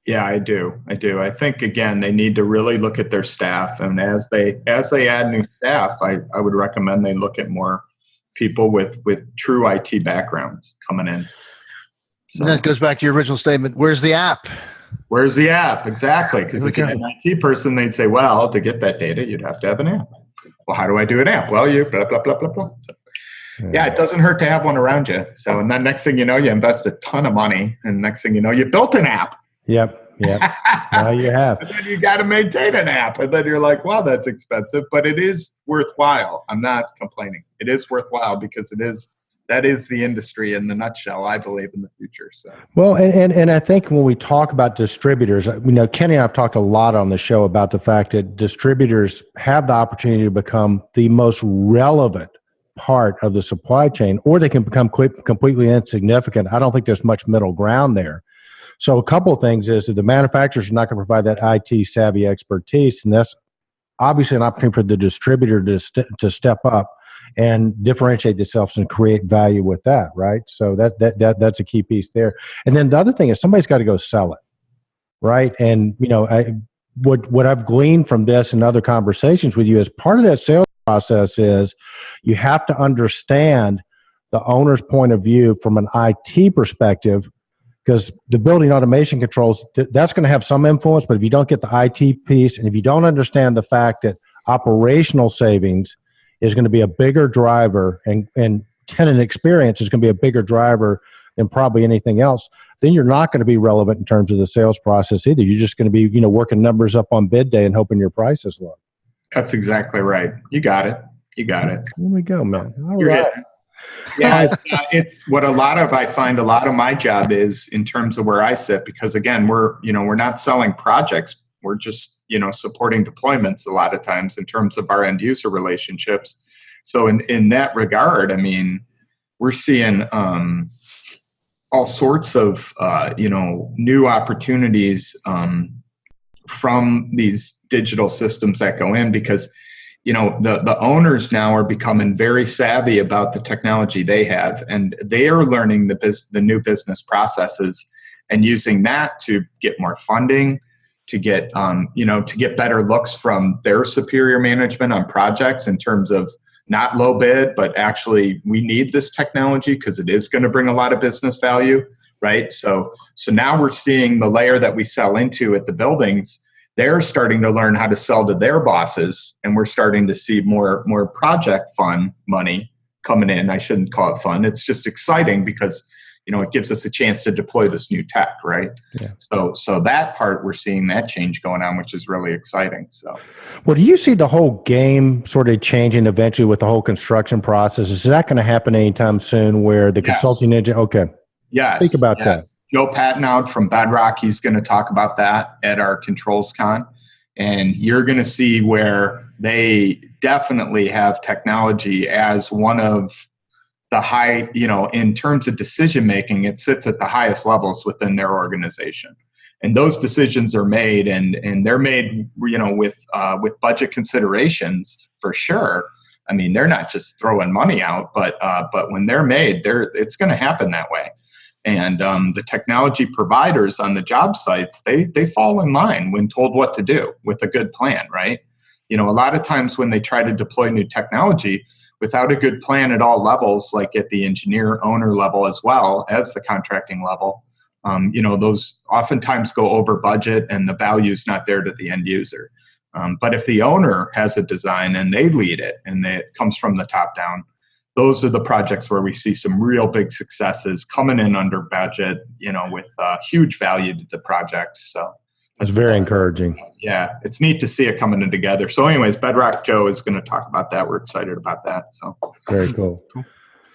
Yeah, I do. I think, again, they need to really look at their staff. And as they add new staff, I would recommend they look at more people with true IT backgrounds coming in.
So. And that goes back to your original statement. Where's the app?
Where's the app? Exactly. Because if you had an IT person, they'd say, well, to get that data, you'd have to have an app. Well, how do I do an app? Well, you blah, blah, blah, blah, blah. So, yeah, it doesn't hurt to have one around you. So, and then next thing you know, you invest a ton of money. And next thing you know, you built an app.
Yep. Now you have.
And then you got to maintain an app. And then you're like, well, that's expensive. But it is worthwhile. I'm not complaining. It is worthwhile, because that is the industry in the nutshell, I believe, in the future. So,
well, and I think when we talk about distributors, Kenny and I have talked a lot on the show about the fact that distributors have the opportunity to become the most relevant part of the supply chain, or they can become completely insignificant. I don't think there's much middle ground there. So a couple of things is that the manufacturers are not going to provide that IT savvy expertise, and that's obviously an opportunity for the distributor to step up and differentiate themselves and create value with that, right? So that's a key piece there. And then the other thing is somebody's got to go sell it, right? And what I've gleaned from this and other conversations with you is part of that sales process is you have to understand the owner's point of view from an IT perspective, because the building automation controls, that's going to have some influence, but if you don't get the IT piece, and if you don't understand the fact that operational savings is going to be a bigger driver, and tenant experience is going to be a bigger driver than probably anything else, then you're not going to be relevant in terms of the sales process either. You're just going to be, working numbers up on bid day and hoping your price is low.
That's exactly right. You got it.
There we go, man. All
You're
right.
it. Yeah, it's what I find a lot of my job is in terms of where I sit, because again, we're not selling projects. We're just, supporting deployments a lot of times in terms of our end user relationships. So in that regard, I mean, we're seeing all sorts of, new opportunities from these digital systems that go in, because the owners now are becoming very savvy about the technology they have, and they are learning the new business processes and using that to get more funding, to get to get better looks from their superior management on projects in terms of not low bid, but actually we need this technology because it is going to bring a lot of business value, right? So now we're seeing the layer that we sell into at the buildings. They're starting to learn how to sell to their bosses, and we're starting to see more project fund money coming in. I shouldn't call it fun. It's just exciting because it gives us a chance to deploy this new tech, right?
Yeah.
So that part, we're seeing that change going on, which is really exciting. So,
well, do you see the whole game sort of changing eventually with the whole construction process? Is that going to happen anytime soon? Where the consulting engine? Okay,
yes,
speak about that.
Joe Patnoud from Bedrock, he's going to talk about that at our ControlsCon. And you're going to see where they definitely have technology as one of the high, in terms of decision making, it sits at the highest levels within their organization. And those decisions are made, and they're made, with budget considerations for sure. I mean, they're not just throwing money out, but when they're made, it's going to happen that way. And the technology providers on the job sites, they fall in line when told what to do with a good plan, right? A lot of times when they try to deploy new technology without a good plan at all levels, like at the engineer owner level as well as the contracting level, those oftentimes go over budget and the value's not there to the end user. But if the owner has a design and they lead it and it comes from the top down, those are the projects where we see some real big successes coming in under budget, with huge value to the projects. So
that's very encouraging.
Yeah, it's neat to see it coming in together. So anyways, Bedrock Joe is going to talk about that. We're excited about that. So
very cool.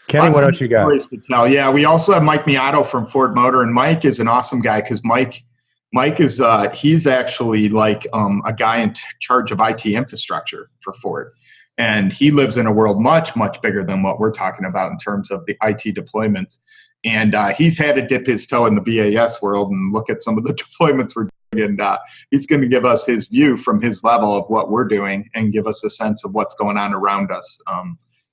Kenny, what else you got?
Stories to tell. Yeah, we also have Mike Miato from Ford Motor, and Mike is an awesome guy because Mike is he's actually like a guy in charge of IT infrastructure for Ford. And he lives in a world much, much bigger than what we're talking about in terms of the IT deployments. And he's had to dip his toe in the BAS world and look at some of the deployments we're doing. And he's going to give us his view from his level of what we're doing and give us a sense of what's going on around us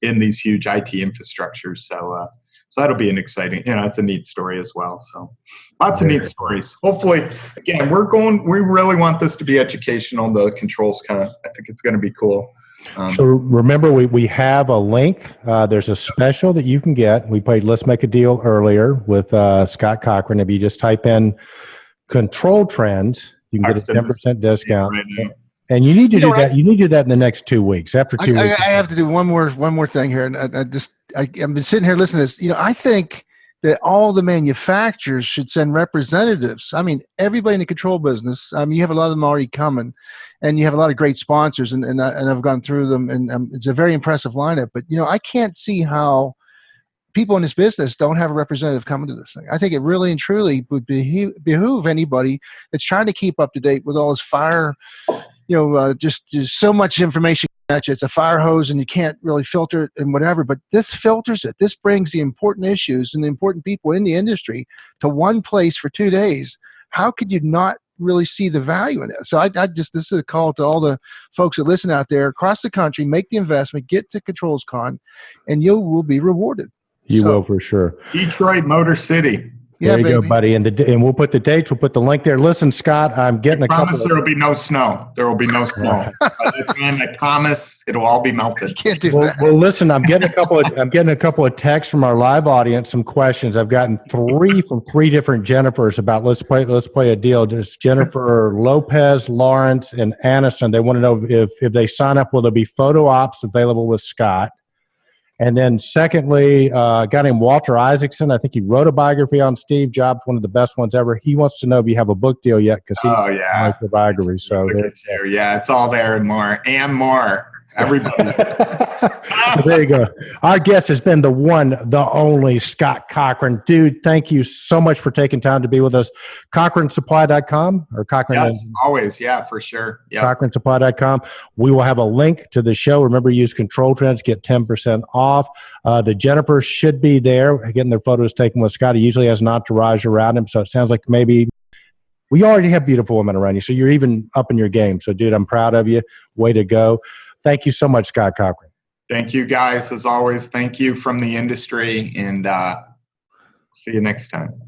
in these huge IT infrastructures. So that'll be an exciting, it's a neat story as well. So lots of neat stories. Hopefully, again, we really want this to be educational, the ControlsCon. I think it's going to be cool.
So remember, we have a link. There's a special that you can get. We played Let's Make a Deal earlier with Scott Cochran. If you just type in ControlTrends, you can get a 10% discount. Right, and you need to do that. You need to do that in the next 2 weeks. After 2 weeks,
I have to do one more thing here, and I've been sitting here listening to this. I think that all the manufacturers should send representatives. I mean, everybody in the control business. You have a lot of them already coming, and you have a lot of great sponsors, and I've gone through them, and it's a very impressive lineup. But I can't see how people in this business don't have a representative coming to this thing. I think it really and truly would behoove anybody that's trying to keep up to date with all this fire. Just there's so much information at you. It's a fire hose, and you can't really filter it and whatever. But this filters it. This brings the important issues and the important people in the industry to one place for 2 days. How could you not really see the value in it? So this is a call to all the folks that listen out there across the country. Make the investment, get to ControlsCon, and you will be rewarded.
You will for sure.
Detroit, Motor City.
There you go, buddy. And we'll put the dates. We'll put the link there. Listen, Scott, I'm getting a couple.
There will be no snow. There will be no snow. By the time I promise, it'll all be melted.
Can't do that.
Well, listen, I'm getting a couple of texts from our live audience. Some questions. I've gotten 3 from 3 different Jennifers about let's play a deal. Just Jennifer Lopez, Lawrence, and Aniston. They want to know if they sign up, will there be photo ops available with Scott? And then secondly, a guy named Walter Isaacson, I think he wrote a biography on Steve Jobs, one of the best ones ever. He wants to know if you have a book deal yet because he likes the biography. So
yeah, it's all there and more. Everybody.
There you go. Our guest has been the one, the only Scott Cochran. Dude, thank you so much for taking time to be with us. CochranSupply.com or Cochran?
Yes, always. Yeah, for sure. Yeah.
CochranSupply.com. We will have a link to the show. Remember, use Control Trends, get 10% off. The Jennifers should be there, getting their photos taken with Scott. He usually has an entourage around him, so it sounds like maybe we already have beautiful women around you, so you're even up in your game. So, dude, I'm proud of you. Way to go. Thank you so much, Scott Cochran.
Thank you, guys. As always, thank you from the industry, and see you next time.